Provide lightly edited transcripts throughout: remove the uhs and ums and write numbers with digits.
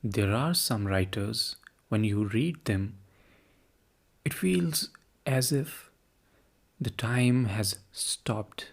There are some writers, when you read them, it feels as if the time has stopped.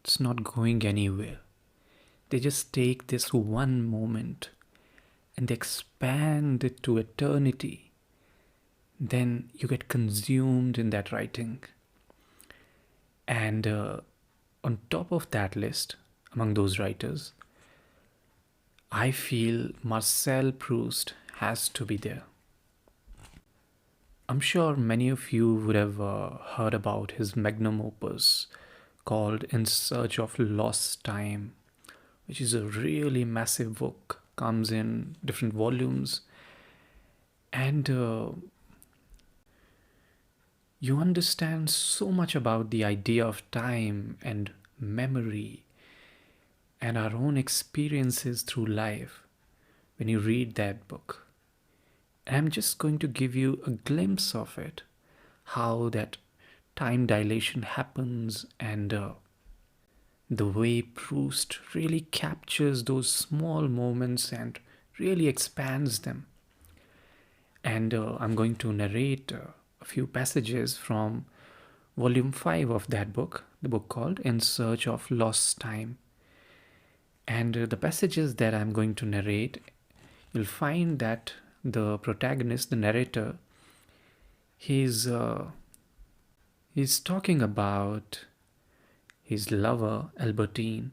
It's not going anywhere. They just take this one moment and they expand it to eternity. Then you get consumed in that writing. And on top of that list, among those writers, I feel Marcel Proust has to be there. I'm sure many of you would have heard about his magnum opus called In Search of Lost Time, which is a really massive book, comes in different volumes, and you understand so much about the idea of time and memory and our own experiences through life when you read that book. And I'm just going to give you a glimpse of it, how that time dilation happens, and the way Proust really captures those small moments and really expands them. And I'm going to narrate a few passages from volume 5 of that book, the book called In Search of Lost Time. And the passages that I'm going to narrate, you'll find that the protagonist, the narrator, he's talking about his lover, Albertine,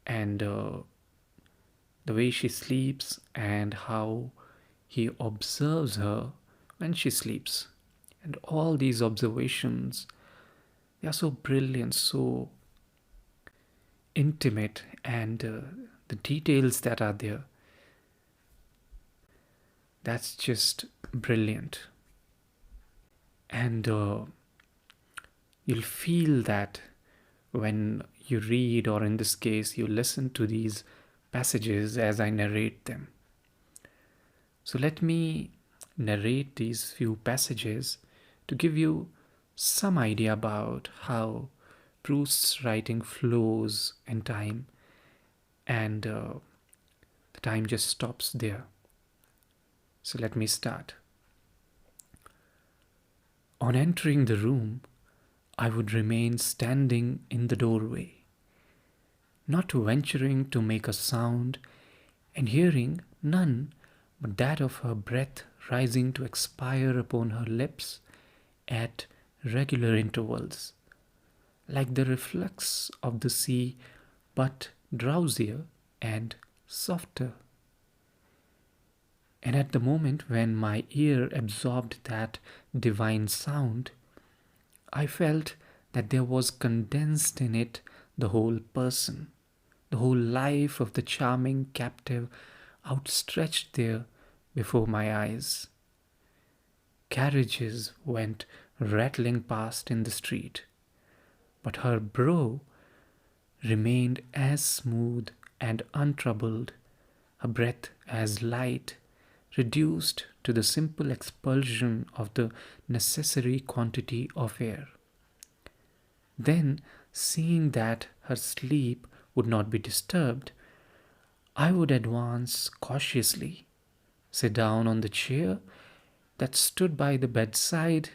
and the way she sleeps and how he observes her when she sleeps. And all these observations, they are so brilliant, so intimate, and the details that are there, that's just brilliant. And you'll feel that when you read, or in this case, you listen to these passages as I narrate them. So let me narrate these few passages to give you some idea about how Proust's writing flows in time, and the time just stops there. So let me start. On entering the room, I would remain standing in the doorway, not venturing to make a sound, and hearing none but that of her breath rising to expire upon her lips at regular intervals, like the reflux of the sea, but drowsier and softer. And at the moment when my ear absorbed that divine sound, I felt that there was condensed in it the whole person, the whole life of the charming captive outstretched there before my eyes. Carriages went rattling past in the street, but her brow remained as smooth and untroubled, her breath as light, reduced to the simple expulsion of the necessary quantity of air. Then, seeing that her sleep would not be disturbed, I would advance cautiously, sit down on the chair that stood by the bedside,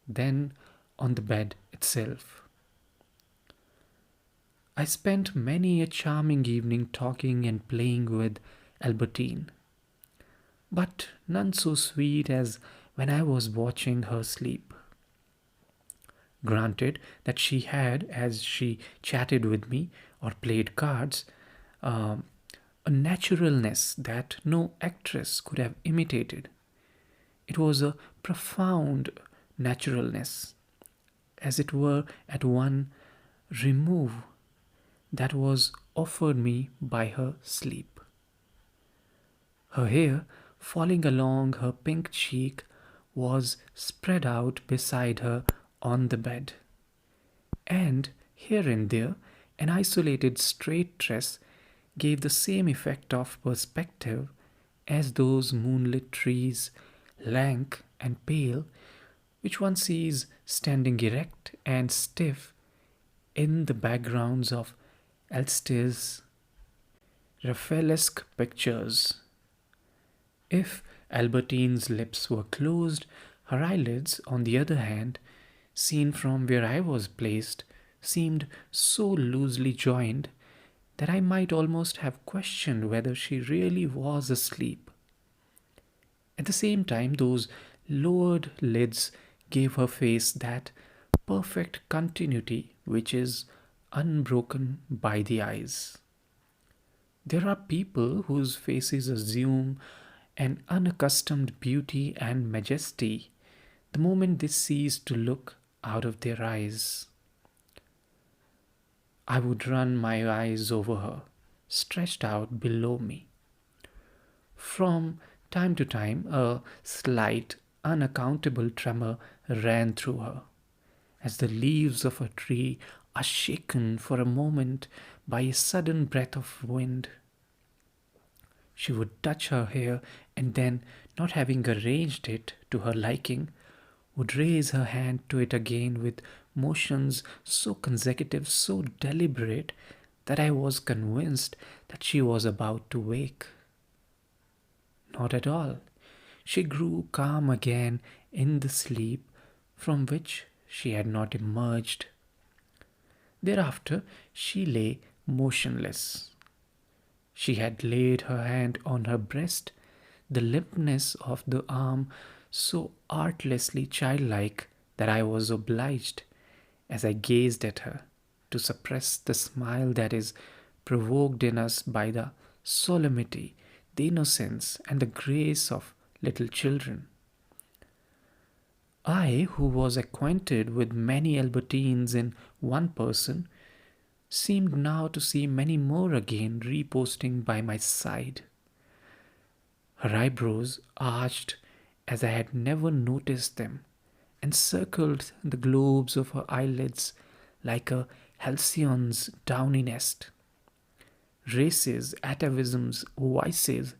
then on the bed itself. I spent many a charming evening talking and playing with Albertine, but none so sweet as when I was watching her sleep. Granted that she had, as she chatted with me or played cards, a naturalness that no actress could have imitated. It was a profound naturalness, as it were at one remove, that was offered me by her sleep. Her hair, falling along her pink cheek, was spread out beside her on the bed, and here and there an isolated straight tress gave the same effect of perspective as those moonlit trees, lank and pale, which one sees standing erect and stiff in the backgrounds of Elstir's Raphaelesque pictures. If Albertine's lips were closed, her eyelids, on the other hand, seen from where I was placed, seemed so loosely joined that I might almost have questioned whether she really was asleep. At the same time, those lowered lids gave her face that perfect continuity which is unbroken by the eyes. There are people whose faces assume an unaccustomed beauty and majesty the moment they cease to look out of their eyes. I would run my eyes over her, stretched out below me. From time to time, a slight, unaccountable tremor ran through her, as the leaves of a tree are shaken for a moment by a sudden breath of wind. She would touch her hair and then, not having arranged it to her liking, would raise her hand to it again with motions so consecutive, so deliberate, that I was convinced that she was about to wake. Not at all. She grew calm again in the sleep from which she had not emerged. Thereafter she lay motionless. She had laid her hand on her breast, the limpness of the arm so artlessly childlike that I was obliged, as I gazed at her, to suppress the smile that is provoked in us by the solemnity, the innocence, and the grace of little children. I, who was acquainted with many Albertines in one person, seemed now to see many more again reposting by my side. Her eyebrows arched as I had never noticed them, and circled the globes of her eyelids like a halcyon's downy nest. Races, atavisms, vices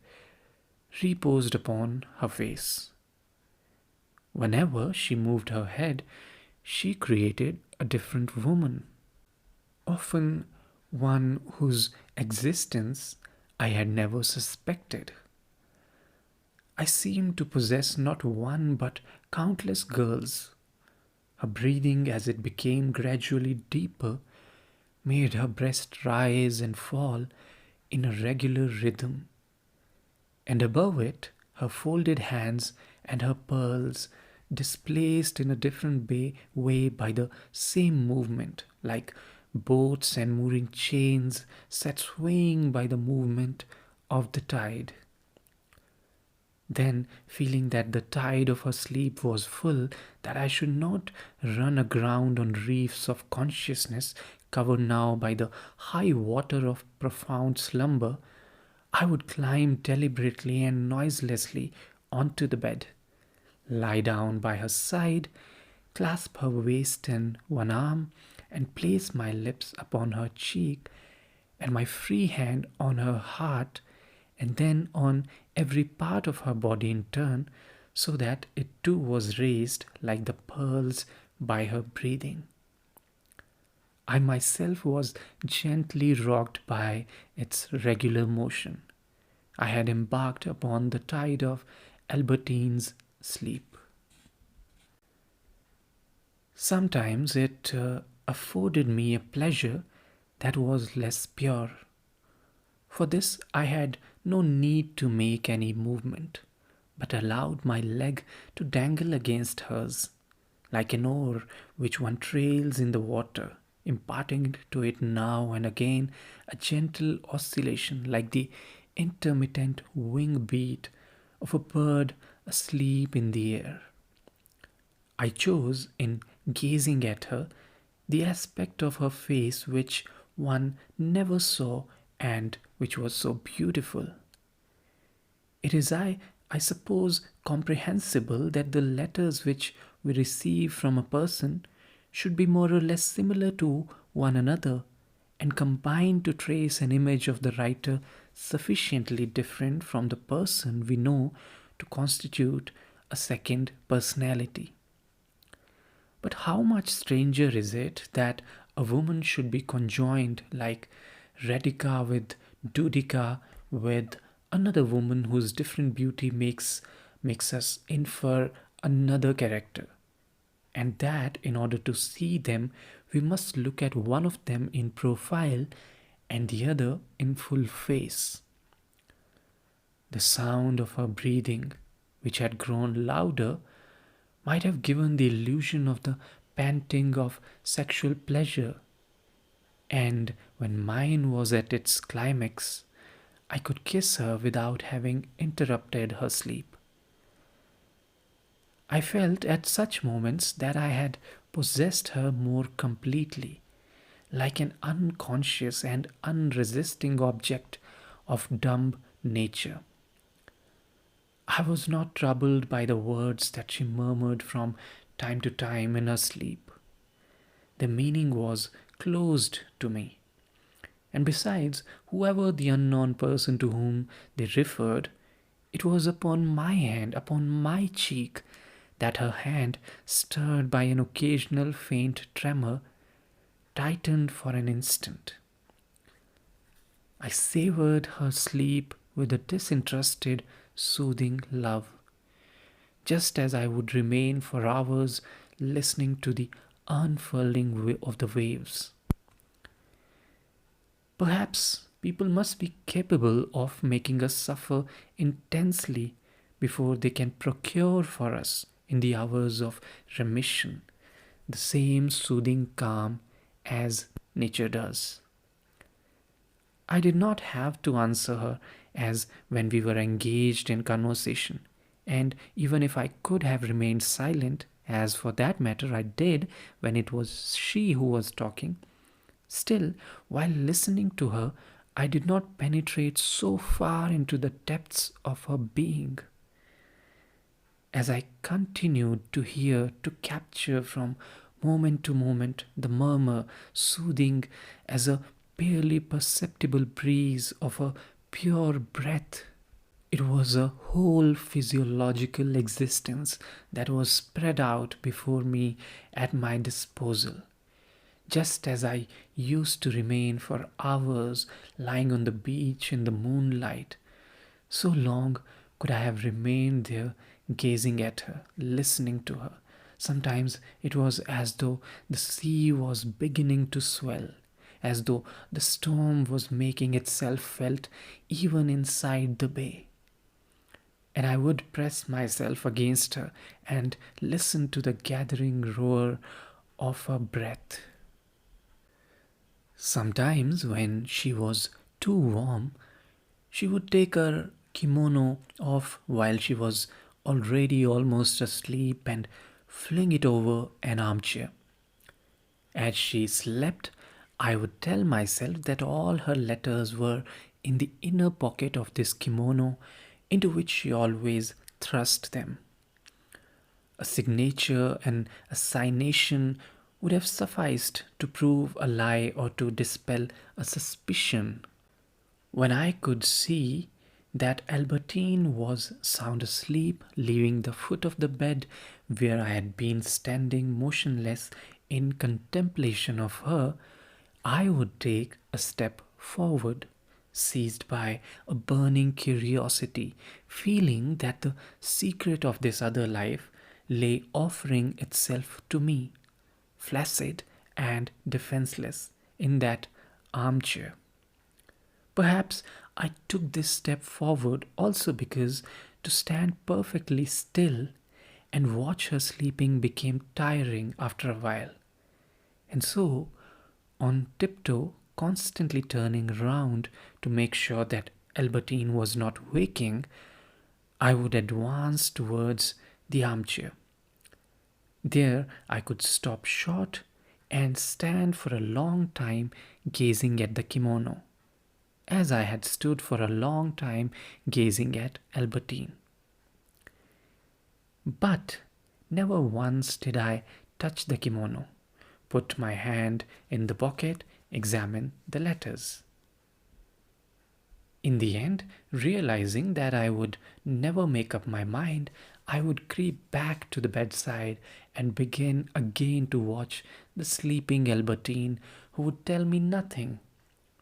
reposed upon her face. Whenever she moved her head, she created a different woman, often one whose existence I had never suspected. I seemed to possess not one but countless girls. Her breathing, as it became gradually deeper, made her breast rise and fall in a regular rhythm, and above it her folded hands and her pearls displaced in a different way by the same movement, like boats and mooring chains set swaying by the movement of the tide. Then, feeling that the tide of her sleep was full, that I should not run aground on reefs of consciousness covered now by the high water of profound slumber, I would climb deliberately and noiselessly onto the bed, lie down by her side, clasp her waist in one arm, and place my lips upon her cheek and my free hand on her heart, and then on every part of her body in turn, so that it too was raised like the pearls by her breathing. I myself was gently rocked by its regular motion. I had embarked upon the tide of Albertine's sleep. Sometimes it afforded me a pleasure that was less pure. For this I had no need to make any movement, but allowed my leg to dangle against hers, like an oar which one trails in the water, imparting to it now and again a gentle oscillation like the intermittent wing beat of a bird asleep in the air. I chose, in gazing at her, the aspect of her face which one never saw and which was so beautiful. It is, I suppose, comprehensible that the letters which we receive from a person should be more or less similar to one another and combine to trace an image of the writer sufficiently different from the person we know to constitute a second personality. But how much stranger is it that a woman should be conjoined like Redica with Dudica with Another woman whose different beauty makes us infer another character, and that in order to see them, we must look at one of them in profile and the other in full face. The sound of her breathing, which had grown louder, might have given the illusion of the panting of sexual pleasure, and when mine was at its climax, I could kiss her without having interrupted her sleep. I felt at such moments that I had possessed her more completely, like an unconscious and unresisting object of dumb nature. I was not troubled by the words that she murmured from time to time in her sleep. The meaning was closed to me. And besides, whoever the unknown person to whom they referred, it was upon my hand, upon my cheek, that her hand, stirred by an occasional faint tremor, tightened for an instant. I savored her sleep with a disinterested, soothing love, just as I would remain for hours listening to the unfurling of the waves. Perhaps people must be capable of making us suffer intensely before they can procure for us, in the hours of remission, the same soothing calm as nature does. I did not have to answer her as when we were engaged in conversation, and even if I could have remained silent, as for that matter I did when it was she who was talking, still, while listening to her, I did not penetrate so far into the depths of her being. As I continued to hear, to capture from moment to moment the murmur, soothing as a barely perceptible breeze of a pure breath, it was a whole physiological existence that was spread out before me at my disposal, just as I used to remain for hours lying on the beach in the moonlight. So long could I have remained there, gazing at her, listening to her. Sometimes it was as though the sea was beginning to swell, as though the storm was making itself felt even inside the bay. And I would press myself against her and listen to the gathering roar of her breath. Sometimes, when she was too warm, she would take her kimono off while she was already almost asleep and fling it over an armchair. As she slept, I would tell myself that all her letters were in the inner pocket of this kimono into which she always thrust them. A signature and a signation would have sufficed to prove a lie or to dispel a suspicion. When I could see that Albertine was sound asleep, leaving the foot of the bed where I had been standing motionless in contemplation of her, I would take a step forward, seized by a burning curiosity, feeling that the secret of this other life lay offering itself to me, flaccid and defenseless, in that armchair. Perhaps I took this step forward also because to stand perfectly still and watch her sleeping became tiring after a while. And so, on tiptoe, constantly turning round to make sure that Albertine was not waking, I would advance towards the armchair. There I could stop short and stand for a long time gazing at the kimono, as I had stood for a long time gazing at Albertine. But never once did I touch the kimono, put my hand in the pocket, examine the letters. In the end, realizing that I would never make up my mind, I would creep back to the bedside and begin again to watch the sleeping Albertine, who would tell me nothing,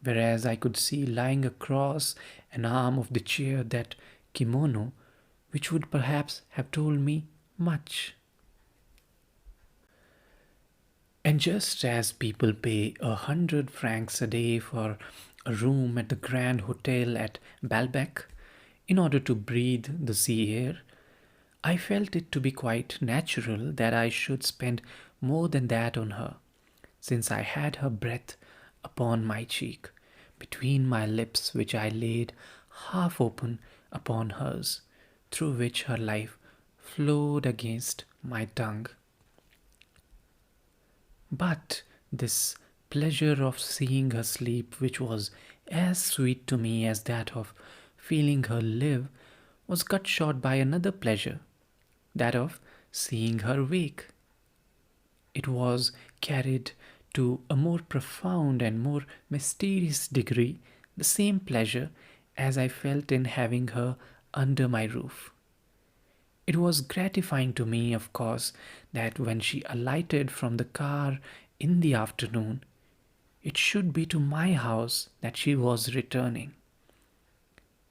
whereas I could see lying across an arm of the chair, that kimono, which would perhaps have told me much. And just as people pay 100 francs a day for a room at the Grand Hotel at Baalbek in order to breathe the sea air, I felt it to be quite natural that I should spend more than that on her, since I had her breath upon my cheek, between my lips, which I laid half open upon hers, through which her life flowed against my tongue. But this pleasure of seeing her sleep, which was as sweet to me as that of feeling her live, was cut short by another pleasure, that of seeing her wake. It was carried to a more profound and more mysterious degree, the same pleasure as I felt in having her under my roof. It was gratifying to me, of course, that when she alighted from the car in the afternoon, it should be to my house that she was returning.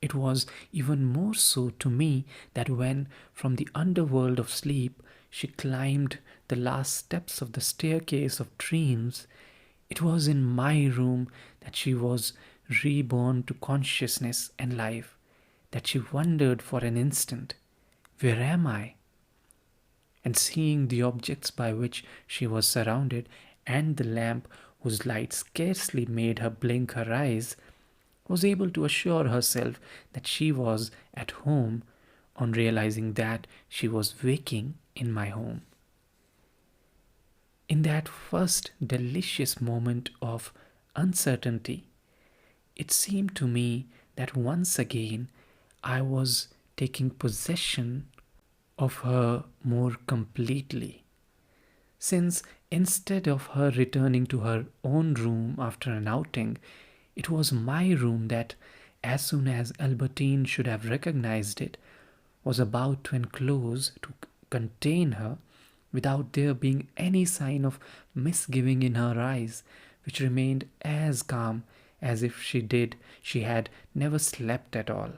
It was even more so to me that when, from the underworld of sleep, she climbed the last steps of the staircase of dreams, it was in my room that she was reborn to consciousness and life, that she wondered for an instant, where am I? And seeing the objects by which she was surrounded, and the lamp whose light scarcely made her blink her eyes, was able to assure herself that she was at home on realizing that she was waking in my home. In that first delicious moment of uncertainty, it seemed to me that once again I was taking possession of her more completely, since instead of her returning to her own room after an outing, it was my room that, as soon as Albertine should have recognized it, was about to enclose to contain her, without there being any sign of misgiving in her eyes, which remained as calm as if she had never slept at all.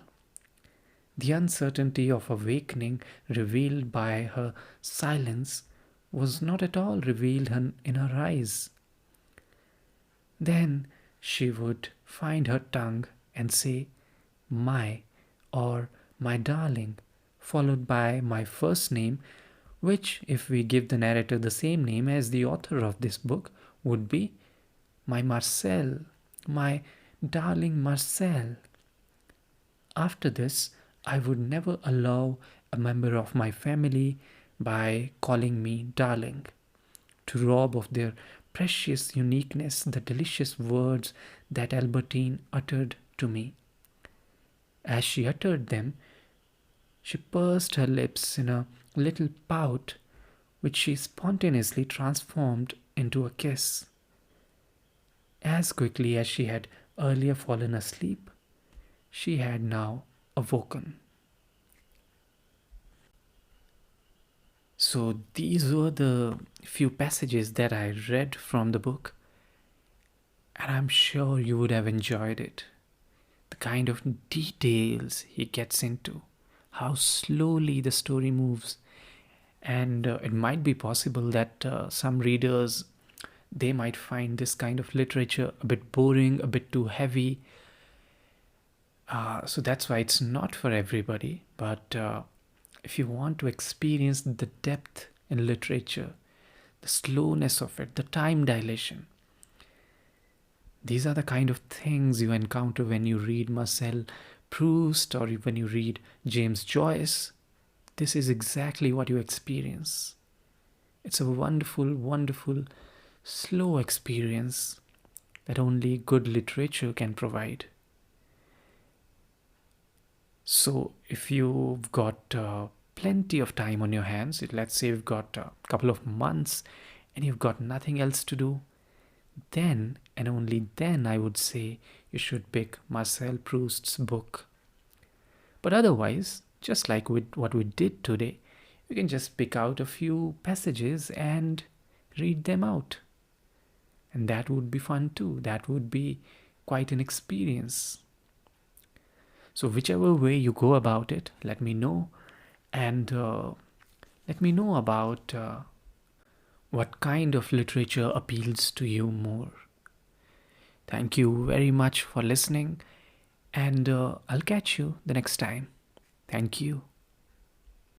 The uncertainty of awakening revealed by her silence was not at all revealed in her eyes. Then she would find her tongue and say, "My," or "my darling," followed by my first name, which, if we give the narrator the same name as the author of this book, would be "my Marcel, my darling Marcel." After this, I would never allow a member of my family, by calling me darling, to rob of their precious uniqueness the delicious words that Albertine uttered to me. As she uttered them, she pursed her lips in a little pout, which she spontaneously transformed into a kiss. As quickly as she had earlier fallen asleep, she had now awoken. So these were the few passages that I read from the book, and I'm sure you would have enjoyed it. The kind of details he gets into, how slowly the story moves, and it might be possible that some readers, they might find this kind of literature a bit boring, a bit too heavy. So that's why it's not for everybody. But if you want to experience the depth in literature, the slowness of it, the time dilation, these are the kind of things you encounter when you read Marcel Proust or when you read James Joyce. This is exactly what you experience. It's a wonderful, wonderful, slow experience that only good literature can provide. So if you've got plenty of time on your hands, let's say you've got a couple of months and you've got nothing else to do, then and only then I would say you should pick Marcel Proust's book. But otherwise, just like with what we did today, you can just pick out a few passages and read them out. And that would be fun too. That would be quite an experience. So, whichever way you go about it, let me know, and let me know about what kind of literature appeals to you more. Thank you very much for listening, and I'll catch you the next time. Thank you.